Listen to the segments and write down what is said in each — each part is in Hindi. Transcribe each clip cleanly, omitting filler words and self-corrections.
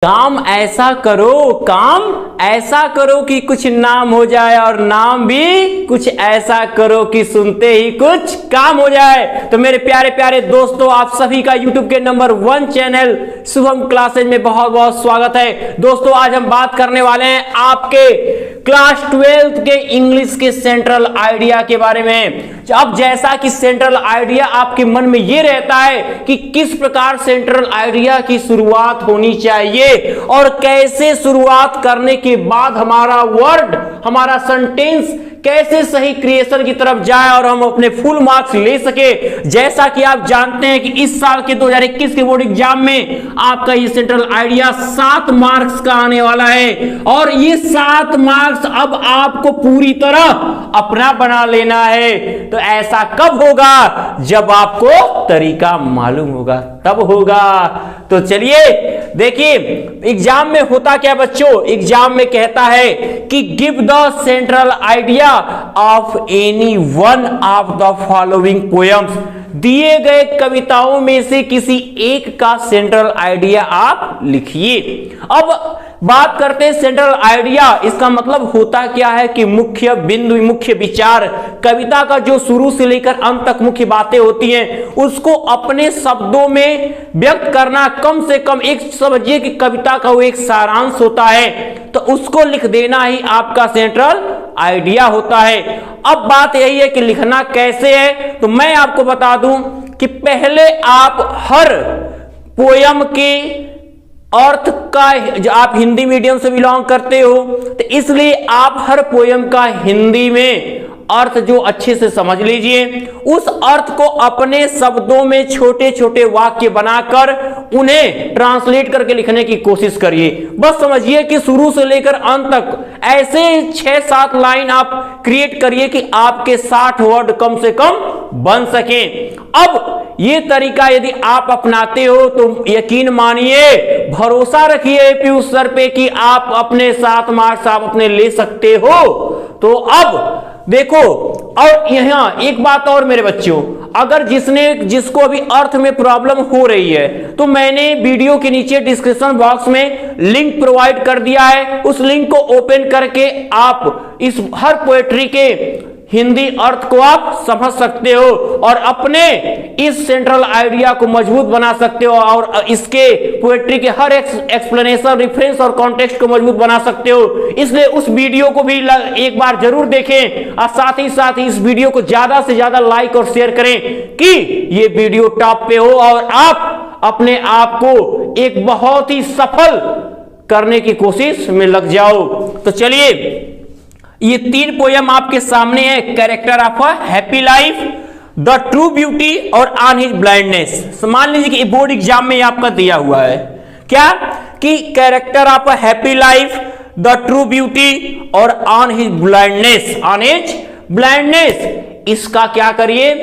काम ऐसा करो कि कुछ नाम हो जाए, और नाम भी कुछ ऐसा करो कि सुनते ही कुछ काम हो जाए। तो मेरे प्यारे प्यारे दोस्तों, आप सभी का YouTube के नंबर 1 चैनल शुभम क्लासेज में बहुत बहुत स्वागत है। दोस्तों, आज हम बात करने वाले हैं आपके क्लास 12th के इंग्लिश के सेंट्रल आइडिया के बारे में। अब जैसा कि सेंट्रल आइडिया आपके मन में ये रहता है कि किस प्रकार सेंट्रल आइडिया की शुरुआत होनी चाहिए और कैसे शुरुआत करने के बाद हमारा वर्ड, हमारा सेंटेंस कैसे सही क्रिएशन की तरफ जाए और हम अपने फुल मार्क्स ले सके। जैसा कि आप जानते हैं कि इस साल के 2021 के बोर्ड एग्जाम में आपका ये सेंट्रल आइडिया 7 मार्क्स का आने वाला है, और ये 7 मार्क्स अब आपको पूरी तरह अपना बना लेना है। तो ऐसा कब होगा? जब आपको तरीका मालूम होगा, तब होगा। तो चलिए देखिए, एग्जाम में होता क्या बच्चों, एग्जाम में कहता है कि give the central idea of any one of the following poems. दिए गए कविताओं में से किसी एक का सेंट्रल आइडिया आप लिखिए। अब बात करते हैं सेंट्रल आइडिया। इसका मतलब होता क्या है कि मुख्य बिंदु, मुख्य विचार, कविता का जो शुरू से लेकर अंत तक मुख्य बातें होती हैं उसको अपने शब्दों में व्यक्त करना। कम से कम एक समझिए कि कविता का वो एक सारांश होता है, तो उसको लिख देना ही आपका सेंट्रल आइडिया होता है। अब बात यही है कि लिखना कैसे है, तो मैं आपको बता दूं कि पहले आप हर पोयम के अर्थ का, जो आप हिंदी मीडियम से बिलोंग करते हो तो इसलिए आप हर पोयम का हिंदी में अर्थ जो अच्छे से समझ लीजिए, उस अर्थ को अपने शब्दों में छोटे छोटे वाक्य बनाकर उन्हें ट्रांसलेट करके लिखने की कोशिश करिए। बस समझिए कि शुरू से लेकर अंत तक ऐसे 6-7 लाइन आप क्रिएट करिए कि आपके 60 वर्ड कम से कम बन सके। अब ये तरीका यदि आप अपनाते हो तो यकीन मानिए, भरोसा रखिए एपी सर पे कि आप अपने 7 मार्क्स आप अपने ले सकते हो। तो अब देखो, और यहां एक बात और मेरे बच्चों, अगर जिसको अभी अर्थ में प्रॉब्लम हो रही है तो मैंने वीडियो के नीचे डिस्क्रिप्शन बॉक्स में लिंक प्रोवाइड कर दिया है। उस लिंक को ओपन करके आप इस हर पोएट्री के हिंदी अर्थ को आप समझ सकते हो और अपने इस सेंट्रल आइडिया को मजबूत बना सकते हो, और इसके पोएट्री के हर एक्सप्लेनेशन, रेफरेंस और कॉन्टेक्स्ट को मजबूत बना सकते हो। इसलिए उस वीडियो को भी एक बार जरूर देखें, और साथ ही इस वीडियो को ज्यादा से ज्यादा लाइक और शेयर करें कि ये वीडियो टॉप पे हो और आप अपने आप को एक बहुत ही सफल करने की कोशिश में लग जाओ। तो चलिए, ये 3 पोयम आपके सामने है, character of a happy life, the true beauty और ऑन हिज ब्लाइंडनेस। मान लीजिए कि बोर्ड एग्जाम में आपका दिया हुआ है क्या कि character of a happy life, the true beauty और on his blindness. On his blindness, इसका क्या करिए,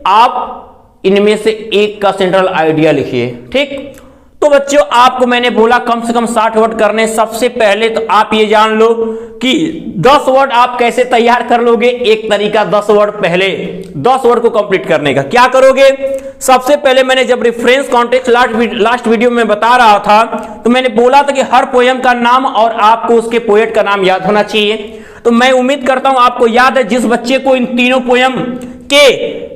आप इनमें से एक का सेंट्रल आइडिया लिखिए। ठीक, तो बच्चों आपको मैंने बोला कम से कम 60 वर्ड करने। सबसे पहले तो आप ये जान लो कि 10 वर्ड आप कैसे तैयार कर लोगे। एक तरीका 10 वर्ड पहले 10 वर्ड को कंप्लीट करने का क्या करोगे, सबसे पहले मैंने जब रेफरेंस कॉन्टेक्स्ट लास्ट वीडियो में बता रहा था तो मैंने बोला था कि हर पोयम का नाम और आपको उसके पोएट का नाम याद होना चाहिए। तो मैं उम्मीद करता हूं आपको याद है। जिस बच्चे को इन तीनों पोयम के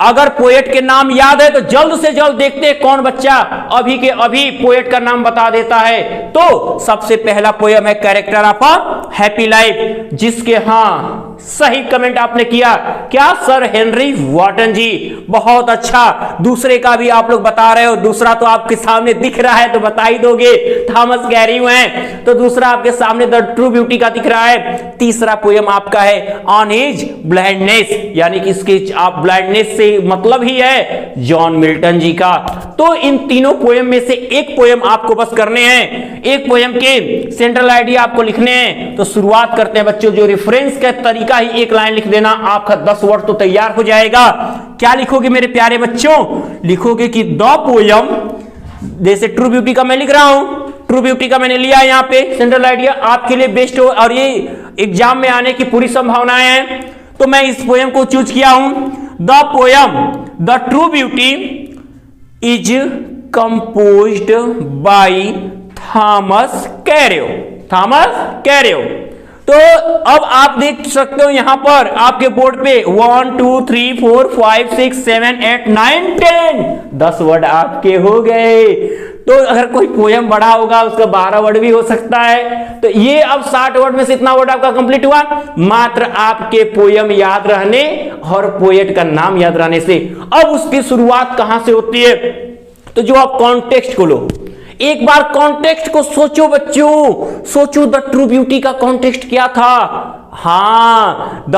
अगर पोएट के नाम याद है तो जल्द से जल्द देखते हैं कौन बच्चा अभी के अभी पोएट का नाम बता देता है। तो सबसे पहला पोयम है character of a happy life, जिसके हाँ सही कमेंट आपने किया, क्या सर हेनरी वॉटन जी, बहुत अच्छा। दूसरे का भी आप लोग बता रहे हो, दूसरा तो आपके सामने दिख रहा है तो बता ही दोगे, थॉमस गैरी हैं। तो दूसरा आपके सामने द ट्रू ब्यूटी का दिख रहा है। तीसरा पोयम आपका है ऑन हिज ब्लाइंडनेस, यानी कि इसके आप ब्लाइंडनेस से मतलब ही है जॉन मिल्टन जी का। तो इन तीनों पोयम में से एक पोयम आपको बस करने हैं, एक पोयम के सेंट्रल आइडिया आपको लिखने हैं। तो शुरुआत करते हैं बच्चों, जो रेफरेंस का तरीका ही एक लाइन लिख देना, आपका 10 वर्ड तो तैयार हो जाएगा। क्या लिखोगे मेरे प्यारे बच्चों, लिखोगे कि द पोयम, जैसे ट्रू ब्यूटी का मैं लिख रहा हूं, ट्रू ब्यूटी का मैंने लिया यहाँ पे सेंट्रल आइडिया, आपके लिए बेस्ट हो और ये एग्जाम में आने की पूरी संभावनाएं हैं। तो मैं इस पोयम को चूज किया हूं, the poem the true beauty is composed by Thomas Cairo. Thomas Cairo. तो अब आप देख सकते हो यहां पर आपके बोर्ड पे 1 2 3 4 5 6 7 8 9 10 10 वर्ड आपके हो गए। तो अगर कोई पोयम बड़ा होगा उसका 12 वर्ड भी हो सकता है। तो ये अब 60 वर्ड में से इतना वर्ड आपका कंप्लीट हुआ मात्र आपके पोयम याद रहने और पोएट का नाम याद रहने से। अब उसकी शुरुआत कहां से होती है? तो जो आप कॉन्टेक्स्ट को लो, एक बार कॉन्टेक्स्ट को सोचो बच्चों, सोचो द ट्रू ब्यूटी का कॉन्टेक्स्ट क्या था। हाँ, the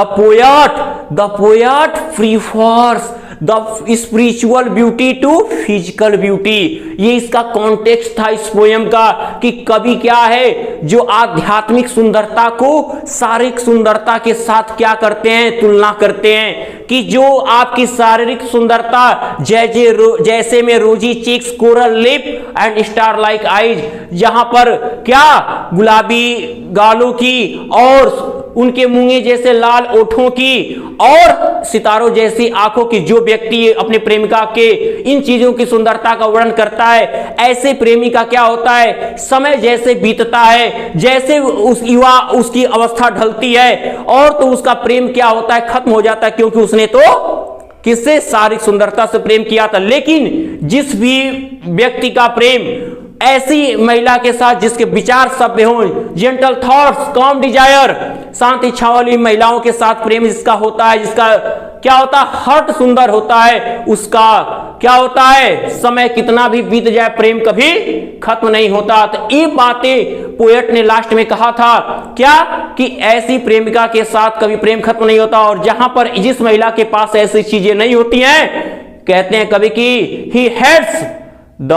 poet prefers the spiritual beauty to physical beauty. ये इसका कॉन्टेक्स्ट था इस पोयम का कि कवि क्या है जो आध्यात्मिक सुंदरता को शारीरिक सुंदरता के साथ क्या करते हैं, तुलना करते हैं कि जो आपकी शारीरिक सुंदरता जैसे में रोजी cheeks, coral lip and star like eyes, जहां पर क्या गुलाबी गालों की और उनके मूंगे जैसे लाल ओठों की और सितारों जैसी आंखों की, जो व्यक्ति अपने प्रेमिका के इन चीजों की सुंदरता का वर्णन करता है, ऐसे प्रेमी का क्या होता है, समय जैसे बीतता है, जैसे उस युवा उसकी अवस्था ढलती है और तो उसका प्रेम क्या होता है, खत्म हो जाता है, क्योंकि उसने तो किससे, शारीरिक सुंदरता से प्रेम किया था। लेकिन जिस भी व्यक्ति का प्रेम ऐसी महिला के साथ जिसके विचार सभ्य हो, जेंटल थॉट्स, कॉम डिजायर, शांत इच्छा वाली महिलाओं के साथ प्रेम जिसका होता है, जिसका क्या होता है, हार्ट सुंदर होता है, उसका क्या होता है, समय कितना भी बीत जाए प्रेम कभी खत्म नहीं होता। तो ये बातें पोएट ने लास्ट में कहा था क्या, कि ऐसी प्रेमिका के साथ कभी प्रेम खत्म नहीं होता। और जहां पर जिस महिला के पास ऐसी चीजें नहीं होती हैं, कहते हैं कवि की he heeds the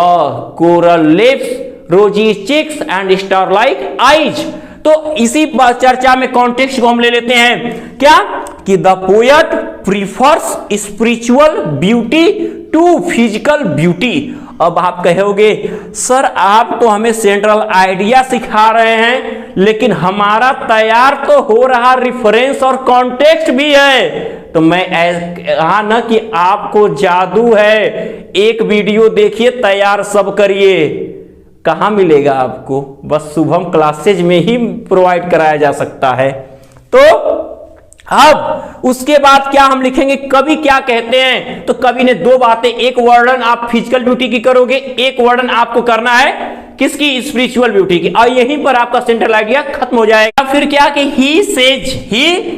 coral lips, rosy cheeks and star like eyes. तो इसी चर्चा में कॉन्टेक्स्ट को हम ले लेते हैं क्या, कि the poet prefers spiritual beauty to physical beauty. अब आप कहोगे सर आप तो हमें सेंट्रल आइडिया सिखा रहे हैं, लेकिन हमारा तैयार तो हो रहा रेफरेंस और कॉन्टेक्स्ट भी है। तो मैं कहा ना कि आपको जादू है, एक वीडियो देखिए तैयार सब करिए। कहां मिलेगा आपको? बस शुभम क्लासेज में ही प्रोवाइड कराया जा सकता है। तो अब उसके बाद क्या हम लिखेंगे, कवि क्या कहते हैं। तो कवि ने दो बातें, एक वर्णन आप फिजिकल ब्यूटी की करोगे, एक वर्णन आपको करना है किसकी, स्पिरिचुअल ब्यूटी की, और यहीं पर आपका सेंट्रल आइडिया खत्म हो जाएगा। फिर क्या कि he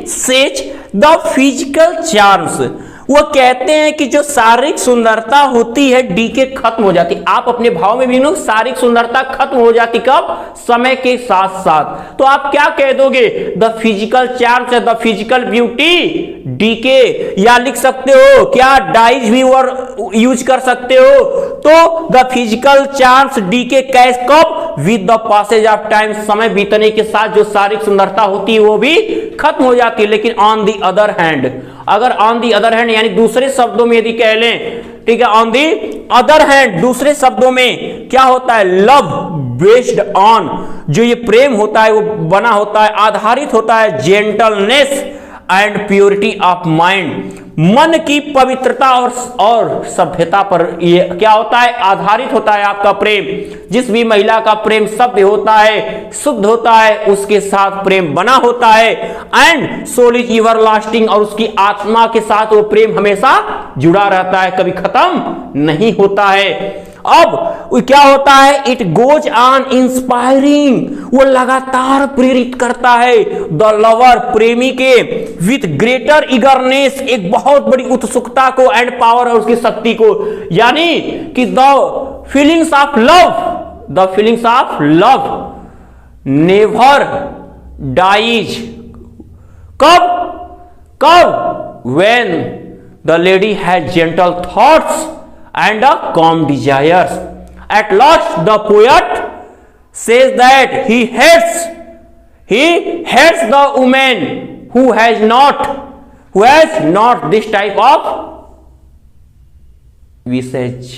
says the physical charms, वो कहते हैं कि जो शारीरिक सुंदरता होती है डीके खत्म हो जाती। आप अपने भाव में भी नो, शारीरिक सुंदरता खत्म हो जाती कब, समय के साथ साथ। तो आप क्या कह दोगे, the physical charms, the physical beauty decay, या लिख सकते हो क्या, डाइज भी और यूज कर सकते हो। तो द फिजिकल चार्म्स डीके कैस कब, with the passage of time, समय बीतने के साथ जो शारीरिक सुंदरता होती है वो भी खत्म हो जाती है। लेकिन ऑन दी अदर हैंड, अगर ऑन दी अदर हैंड यानी दूसरे शब्दों में यदि कह लें, ठीक है, ऑन दी अदर हैंड दूसरे शब्दों में क्या होता है, लव बेस्ड ऑन, जो ये प्रेम होता है वो बना होता है, आधारित होता है gentleness and purity of mind, मन की पवित्रता और सभ्यता पर ये क्या होता है, आधारित होता है आपका प्रेम। जिस भी महिला का प्रेम सभ्य होता है, शुद्ध होता है, उसके साथ प्रेम बना होता है। And soul is everlasting, और उसकी आत्मा के साथ वो प्रेम हमेशा जुड़ा रहता है, कभी खत्म नहीं होता है। अब क्या होता है, इट गोज ऑन इंस्पायरिंग, वो लगातार प्रेरित करता है द लवर, प्रेमी के, विथ ग्रेटर ईगरनेस, एक बहुत बड़ी उत्सुकता को, एंड पावर, और उसकी शक्ति को। यानी कि the feelings of love, the feelings of love never dies, कब when the lady has gentle thoughts and a calm desires. At last the poet says that he hates the woman who has not this type of wishes.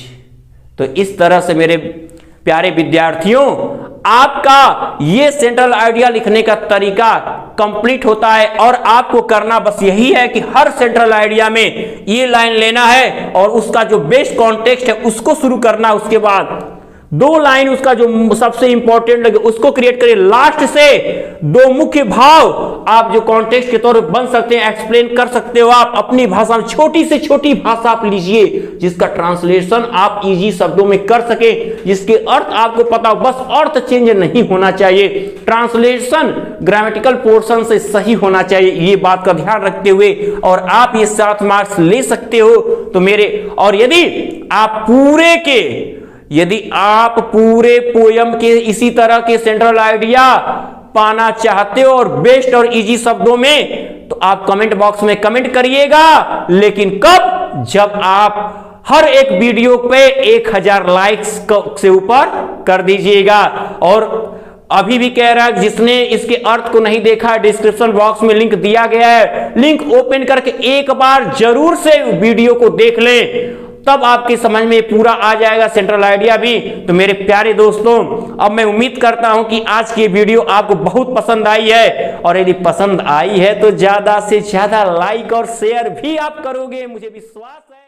तो इस तरह से मेरे प्यारे विद्यार्थियों, आपका ये सेंट्रल आइडिया लिखने का तरीका कंप्लीट होता है, और आपको करना बस यही है कि हर सेंट्रल आइडिया में ये लाइन लेना है और उसका जो बेस्ट कॉन्टेक्स्ट है उसको शुरू करना, उसके बाद दो लाइन उसका जो सबसे इंपॉर्टेंट लगे उसको क्रिएट करिए। लास्ट से दो मुख्य भाव आप जो कॉन्टेक्स्ट के तौर पर बन सकते हैं, एक्सप्लेन कर सकते हो आप अपनी भाषा में। छोटी से छोटी भाषा आप लीजिए जिसका ट्रांसलेशन आप इजी शब्दों में कर सके, जिसके अर्थ आपको पता हो, बस अर्थ चेंज नहीं होना चाहिए, ट्रांसलेशन ग्रामेटिकल पोर्शन से सही होना चाहिए। ये बात का ध्यान रखते हुए और आप ये 7 मार्क्स ले सकते हो। तो मेरे और यदि आप पूरे पोयम के इसी तरह के सेंट्रल आइडिया पाना चाहते हो और बेस्ट और इजी शब्दों में, तो आप कमेंट बॉक्स में कमेंट करिएगा। लेकिन कब? जब आप हर एक वीडियो पे 1000 लाइक्स से ऊपर कर दीजिएगा। और अभी भी कह रहा है जिसने इसके अर्थ को नहीं देखा, डिस्क्रिप्शन बॉक्स में लिंक दिया गया है, लिंक ओपन करके एक बार जरूर से वीडियो को देख लें, तब आपके समझ में पूरा आ जाएगा सेंट्रल आइडिया भी। तो मेरे प्यारे दोस्तों, अब मैं उम्मीद करता हूं कि आज की वीडियो आपको बहुत पसंद आई है, और यदि पसंद आई है तो ज्यादा से ज्यादा लाइक और शेयर भी आप करोगे, मुझे विश्वास है।